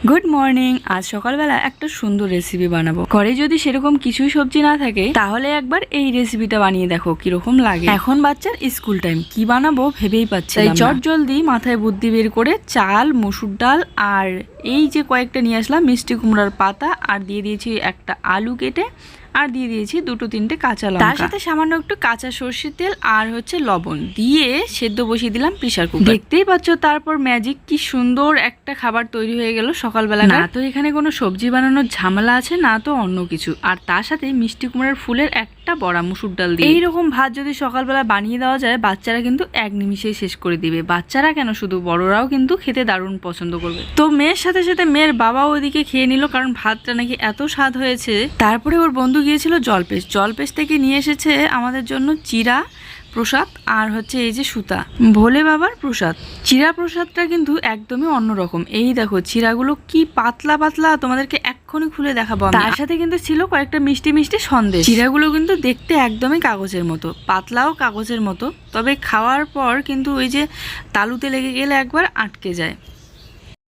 Good morning. আজ সকালবেলা একটা সুন্দর রেসিপি বানাবো। ঘরে যদি সেরকম কিছুই সবজি না থাকে তাহলে একবার এই রেসিপিটা বানিয়ে দেখো কিরকম লাগে। এখন বাচ্চার স্কুল টাইম, কি বানাবো ভেবেই পাচ্ছি। তাই চট জলদি মাথায় বুদ্ধি বের করে চাল, মসুর ডাল আর এই যে কয়েকটা নিয়ে আসলাম মিষ্টি কুমড়ার পাতা, আর দিয়ে দিয়েছি একটা আলু কেটে, আর দিয়ে দিয়েছি দুটো তিনটে কাঁচা লঙ্কা, তার সাথে সামান্য একটু কাঁচা সর্ষের তেল আর লবণ দিয়ে সেদ্ধ বসিয়ে দিলাম প্রেসার কুকার। দেখতেই পাচ্ছ তারপর ম্যাজিক, কি সুন্দর একটা খাবার তৈরি হয়ে গেল সকালবেলা। না তো এখানে কোনো সবজি বানানোর ঝামেলা আছে, না তো অন্য কিছু, আর তার সাথে মিষ্টি কুমড়ার ফুলের একটা বড়া মুসুর ডাল দিয়ে এইরকম ভাত যদি সকালবেলা বানিয়ে দেওয়া যায় বাচ্চারা কিন্তু এক নিমিষেই শেষ করে দিবে। বাচ্চারা কেন, শুধু বড়রাও কিন্তু খেতে দারুণ পছন্দ করবে। তো মেয়ের সাথে সাথে মেয়ের বাবাও ওদিকে খেয়ে নিল, কারণ ভাতটা নাকি এত স্বাদ হয়েছে। তারপরে ওর বন্ধু গিয়েছিল জলপেশ, জলপেশ থেকে নিয়ে এসেছে আমাদের জন্য চিরা প্রসাদ আর এই যে সুতা, ভোলে বাবার প্রসাদ। চিরা প্রসাদটা কিন্তু একদমই অন্যরকম। এই দেখো চিরাগুলো কি পাতলা পাতলা, তোমাদেরকে এক্ষুনি খুলে দেখাবো। তার সাথে কিন্তু ছিল কয়েকটা মিষ্টি মিষ্টি সন্দেশ। চিরাগুলো কিন্তু দেখতে একদমই কাগজের মতো, পাতলাও কাগজের মতো, তবে খাওয়ার পর কিন্তু ওই যে তালুতে লেগে গেলে একবার আটকে যায়।